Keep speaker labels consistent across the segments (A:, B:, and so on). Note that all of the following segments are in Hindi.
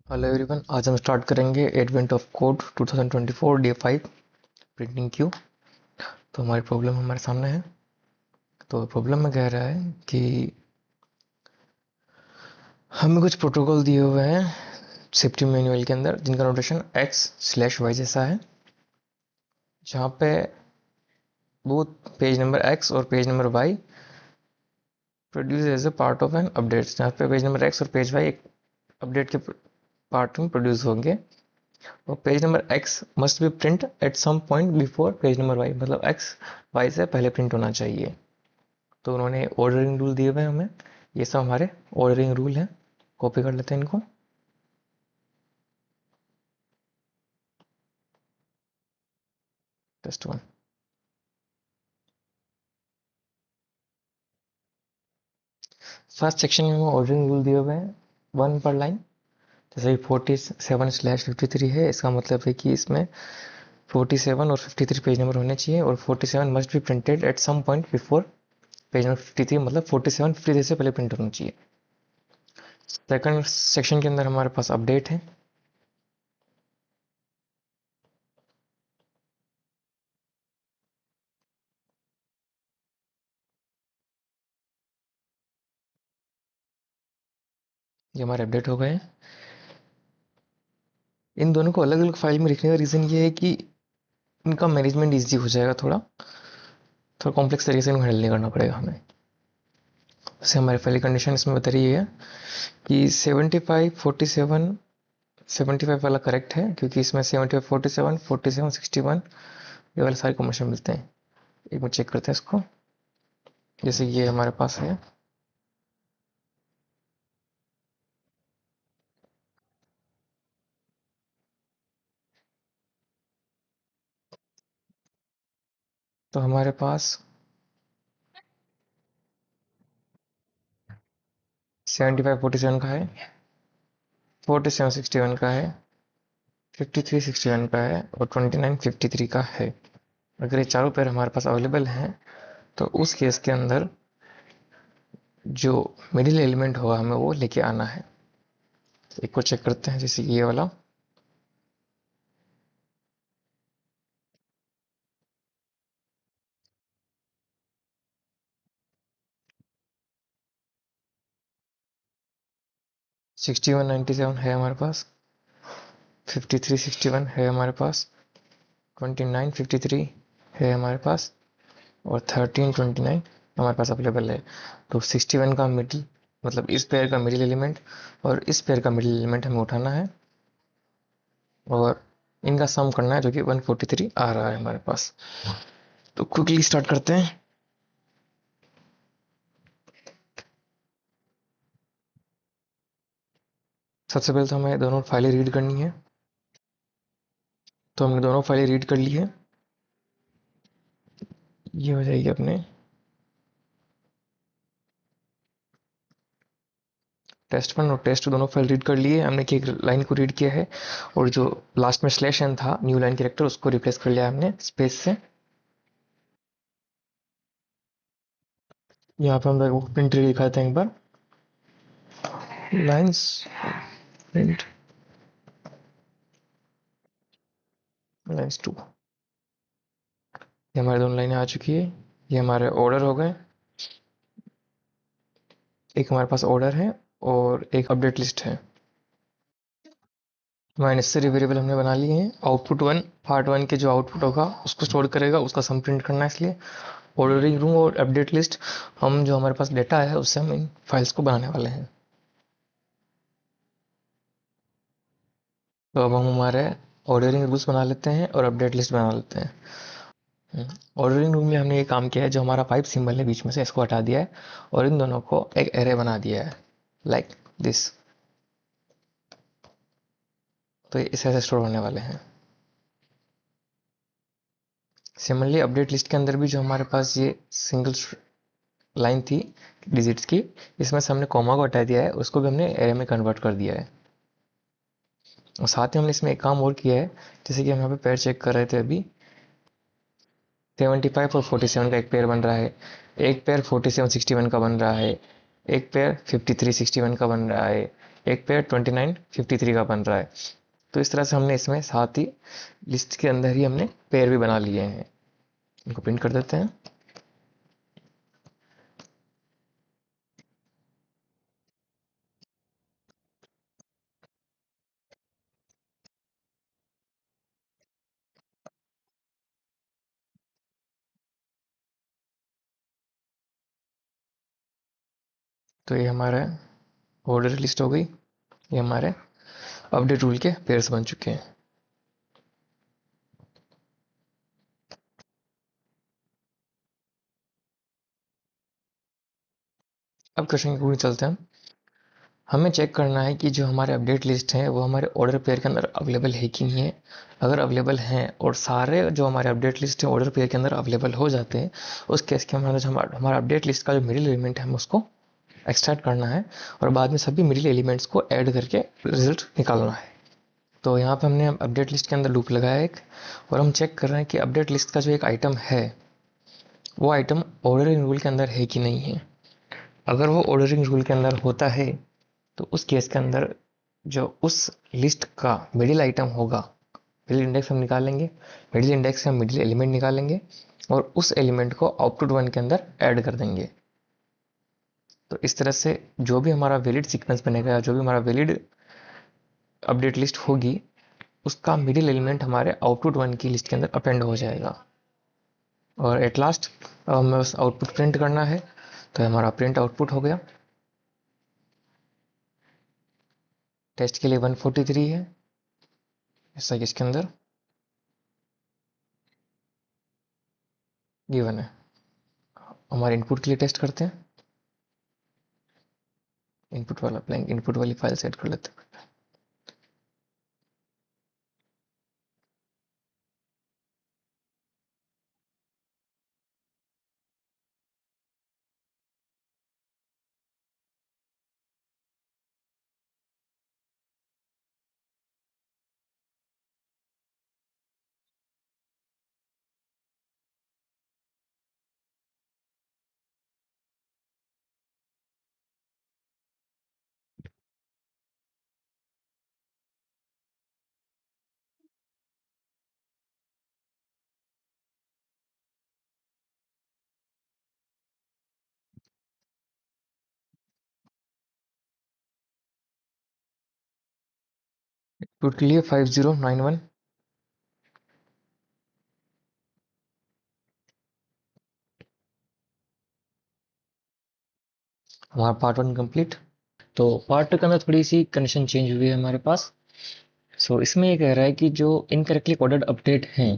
A: हेलो एवरीवन, आज हम स्टार्ट करेंगे advent of code 2024 day 5 printing Q. तो हमारी प्रॉब्लम हमारे सामने है। तो प्रॉब्लम में कह रहा है कि हमें कुछ प्रोटोकॉल दिए हुए हैं सेफ्टी मैनुअल के अंदर, जिनका नोटेशन x/y जैसा है, जहाँ पे वो पेज नंबर x और page number y produce as a part of an update, जहाँ पे पेज नंबर x और पेज y एक अपडेट के पार्ट में प्रोड्यूस होंगे। और page number x must be print at some point before page number y, मतलब x y से पहले प्रिंट होना चाहिए। तो उन्होंने ऑर्डरिंग रूल दिए हुए हैं हमें। ये सब हमारे ऑर्डरिंग रूल हैं। कॉपी कर लेते हैं इनको। Test one. फर्स्ट सेक्शन में हमें ऑर्डरिंग रूल दिए हुए हैं 1 पर लाइन। जैसे 47/53 है, इसका मतलब है कि इसमें 47 और 53 पेज नंबर होने चाहिए, और 47 must be printed at some point before page number 53, मतलब 47 53 से पहले प्रिंट होना चाहिए। सेकंड सेक्शन के अंदर हमारे पास अपडेट है। ये हमारे अपडेट हो गए हैं। इन दोनों को अलग अलग फाइल में लिखने का रीज़न ये है कि इनका मैनेजमेंट ईजी हो जाएगा। थोड़ा थोड़ा कॉम्प्लेक्स तरीके से इनको हैंडल नहीं करना पड़ेगा हमें। जैसे हमारी पहली कंडीशन इसमें बता रही है कि 75 47 75 वाला करेक्ट है, क्योंकि इसमें 75 47 47 61 ये वाले सारे कॉम्बिनेशन मिलते हैं। एक बार चेक करते हैं इसको। जैसे ये हमारे पास है, तो हमारे पास 75 47 का है, 47 61 का है, 53 61 का है, और 29 53 का है। अगर ये चारों पेयर हमारे पास अवेलेबल हैं, तो उस केस के अंदर जो मिडिल एलिमेंट होगा हमें वो लेके आना है। एक को चेक करते हैं, जैसे ये वाला 61 97 है हमारे पास, 53 61 है हमारे पास, 29 53 है हमारे पास, और 13 29 हमारे पास अवेलेबल है। तो 61 का मिडिल, मतलब इस पेयर का मिडिल एलिमेंट और इस पेयर का मिडिल एलिमेंट हमें उठाना है, और इनका सम करना है, जो कि 143 आ रहा है हमारे पास। तो क्विकली स्टार्ट करते हैं। सबसे पहले तो हमें दोनों फाइलें रीड करनी है। तो हमने दोनों फाइलें रीड कर ली है। ये हो जाएगी अपने टेस्ट वन और टेस्ट टू, दोनों फाइल रीड कर लिए हमने। कि एक लाइन को रीड किया है, और जो लास्ट में स्लैश एन था, न्यू लाइन कैरेक्टर, उसको रिप्लेस कर लिया हमने स्पेस से। यहाँ पे हम प्रिंट दिखाते हैं एक बार। Lines print lines two. ये हमारे दोनों लाइनें आ चुकी है। ये हमारे ऑर्डर हो गए। एक हमारे पास ऑर्डर है और एक अपडेट लिस्ट है। हमारे नेसेसरी वेरिएबल हमने बना लिए हैं। आउटपुट वन, पार्ट वन के जो आउटपुट होगा उसको स्टोर करेगा, उसका सम प्रिंट करना है। इसलिए ऑर्डरिंग रूम और अपडेट लिस्ट, हम जो हमारे पास डेटा है उससे हम इन फाइल्स को बनाने वाले हैं। तो अब हम हमारे ऑर्डरिंग रूल्स बना लेते हैं और अपडेट लिस्ट बना लेते हैं। ऑर्डरिंग रूम में हमने ये काम किया है, जो हमारा पाइप सिंबल है बीच में से, इसको हटा दिया है और इन दोनों को एक एरे बना दिया है, लाइक दिस। तो ये इस ऐसे स्टोर होने वाले हैं। सिमिलरली अपडेट लिस्ट के अंदर भी जो हमारे पास ये सिंगल लाइन थी डिजिट्स की, इसमें से हमने कॉमा को हटा दिया है, उसको भी हमने एरे में कन्वर्ट कर दिया है। और साथ ही हमने इसमें एक काम और किया है, जैसे कि हम यहाँ पे पेयर चेक कर रहे थे अभी। 75 और 47 का एक पेयर बन रहा है, एक पेयर 47 61 का बन रहा है, एक पेयर 53 61 का बन रहा है, एक पेयर 2953 का बन रहा है। तो इस तरह से हमने इसमें साथ ही लिस्ट के अंदर ही हमने पेयर भी बना लिए हैं। इनको प्रिंट कर देते हैं। तो ये हमारा ऑर्डर लिस्ट हो गई। ये हमारे अपडेट रूल के पेयर्स बन चुके हैं। अब क्वेश्चन के ऊपर चलते हैं। हमें चेक करना है कि जो हमारे अपडेट लिस्ट हैं वो हमारे ऑर्डर पेयर के अंदर अवेलेबल है कि नहीं है। अगर अवेलेबल हैं और सारे जो हमारे अपडेट लिस्ट है ऑर्डर पेयर के अंदर अवेलेबल हो जाते हैं, उस केस के अंदर हमारा अपडेट लिस्ट का जो मिडिल एलिमेंट है हम उसको एक्सट्रैक्ट करना है और बाद में सभी मिडिल एलिमेंट्स को ऐड करके रिजल्ट निकालना है। तो यहाँ पे हमने अपडेट लिस्ट के अंदर लूप लगाया एक, और हम चेक कर रहे हैं कि अपडेट लिस्ट का जो एक आइटम है वो आइटम ऑर्डरिंग रूल के अंदर है कि नहीं है। अगर वो ऑर्डरिंग रूल के अंदर होता है तो उस केस के अंदर जो उस लिस्ट का मिडिल आइटम होगा, मिडिल इंडेक्स हम निकालेंगे, मिडिल इंडेक्स से हम मिडिल एलिमेंट निकालेंगे और उस एलिमेंट को आउटपुट वन के अंदर ऐड कर देंगे। तो इस तरह से जो भी हमारा वैलिड सीक्वेंस बनेगा या जो भी हमारा वैलिड अपडेट लिस्ट होगी उसका मिडिल एलिमेंट हमारे आउटपुट वन की लिस्ट के अंदर अपेंड हो जाएगा। और एट लास्ट हमें उस आउटपुट प्रिंट करना है, तो हमारा प्रिंट आउटपुट हो गया। टेस्ट के लिए 143 है, ऐसा कि इसके अंदर गिवन है। हमारे इनपुट के लिए टेस्ट करते हैं। इनपुट वाला ब्लैंक इनपुट वाली फाइल सेट कर लेते हैं। इनपुट के लिए 5091। हमारा पार्ट वन कंप्लीट। तो पार्ट टू के अंदर थोड़ी सी कंडीशन चेंज हुई है हमारे पास। इसमें ये कह रहा है कि जो इनकरेक्टली ऑर्डर्ड अपडेट हैं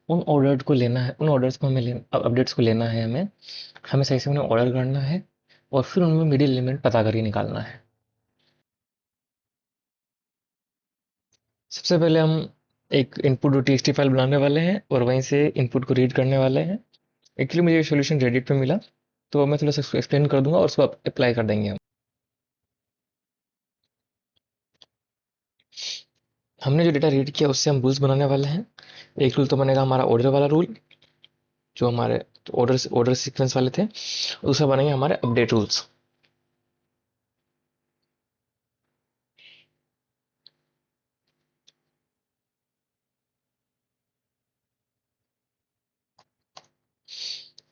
A: उन ऑर्डर को लेना है, उन ऑर्डर्स को हमें अपडेट्स को लेना है, हमें हमें सही से उन्हें ऑर्डर करना है और फिर उनमें मिडिल एलिमेंट पता करके निकालना है। सबसे पहले हम एक इनपुट डॉट टीएक्सटी फाइल बनाने वाले हैं और वहीं से इनपुट को रीड करने वाले हैं। एक्चुअली मुझे ये सॉल्यूशन रेडिट पे मिला, तो मैं थोड़ा सा एक्सप्लेन कर दूंगा और उसको अप्लाई कर देंगे हम। हमने जो डेटा रीड किया उससे हम रूल्स बनाने वाले हैं। एक रूल तो बनेगा हमारा ऑर्डर वाला रूल, जो हमारे ऑर्डर ऑर्डर सीक्वेंस वाले थे। दूसरा बनेंगे हमारे अपडेट रूल्स।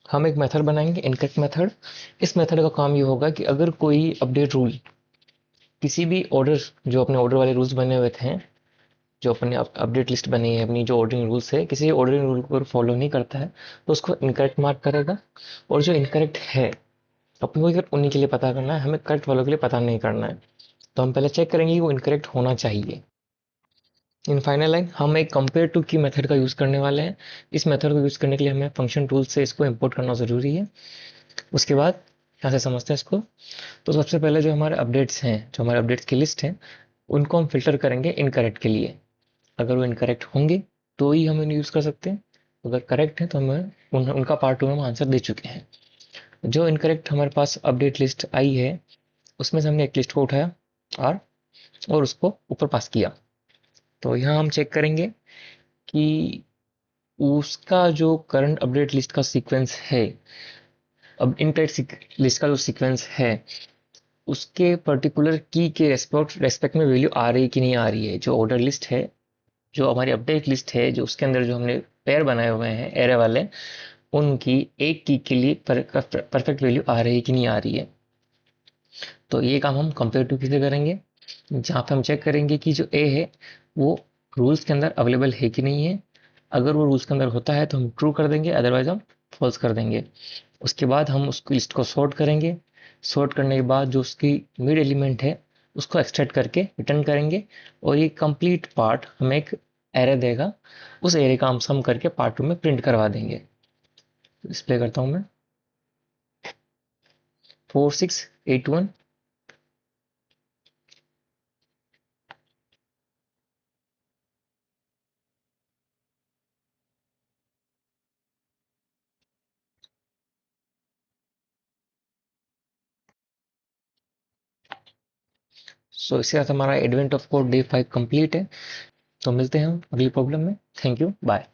A: हम एक मेथड बनाएंगे, इनकरेक्ट मेथड। इस मेथड का काम ये होगा कि अगर कोई अपडेट रूल किसी भी ऑर्डर, जो अपने ऑर्डर वाले रूल्स बने हुए थे, जो अपने अपडेट लिस्ट बनी है अपनी, जो ऑर्डरिंग रूल्स है, किसी ऑर्डरिंग रूल को फॉलो नहीं करता है तो उसको इनकरेक्ट मार्क करेगा। और जो इनकरेक्ट है अपने को उन्हीं के लिए पता करना है, हमें करेक्ट वालों के लिए पता नहीं करना है। तो हम पहले चेक करेंगे कि वो इनकरेक्ट होना चाहिए। इन फाइनल लाइन हम एक कंपेयर टू की मेथड का यूज़ करने वाले हैं। इस मेथड को यूज़ करने के लिए हमें फंक्शन टूल से इसको इंपोर्ट करना ज़रूरी है। उसके बाद यहाँ से समझते हैं इसको। तो सबसे पहले जो हमारे अपडेट्स हैं, जो हमारे अपडेट्स की लिस्ट है, उनको हम फिल्टर करेंगे इनकरेक्ट के लिए। अगर वो इनकरेक्ट होंगे तो ही हम इन्हें यूज़ कर सकते हैं। अगर करेक्ट है तो हमें उनका पार्ट टू में हम आंसर दे चुके हैं। जो इनकरेक्ट हमारे पास अपडेट लिस्ट आई है उसमें से हमने एक लिस्ट को उठाया आर और उसको ऊपर पास किया। तो यहाँ हम चेक करेंगे कि उसका जो करंट अपडेट लिस्ट का सीक्वेंस है, अब इनकरेक्ट लिस्ट का जो सीक्वेंस है उसके पर्टिकुलर की के रेस्पेक्ट में वैल्यू आ रही कि नहीं आ रही है। जो ऑर्डर लिस्ट है, जो हमारी अपडेट लिस्ट है, जो उसके अंदर जो हमने पेयर बनाए हुए हैं एरे वाले, उनकी एक की के लिए परफेक्ट वैल्यू आ रही है कि नहीं आ रही है। तो ये काम हम कंपेरेटिव की से करेंगे, जहाँ पे हम चेक करेंगे कि जो ए है वो रूल्स के अंदर अवेलेबल है कि नहीं है। अगर वो रूल्स के अंदर होता है तो हम ट्रू कर देंगे, अदरवाइज हम फॉल्स कर देंगे। उसके बाद हम उसकी लिस्ट को सॉर्ट करेंगे। सॉर्ट करने के बाद जो उसकी मिड एलिमेंट है उसको एक्सट्रैक्ट करके रिटर्न करेंगे, और ये कंप्लीट पार्ट हमें एक एरे देगा। उस एरे का हम सम करके पार्ट 2 में प्रिंट करवा देंगे। डिस्प्ले करता हूँ मैं 4681। सो इसके साथ हमारा advent of code day 5 complete है। तो मिलते हैं हम अगली प्रॉब्लम में। Thank you, bye.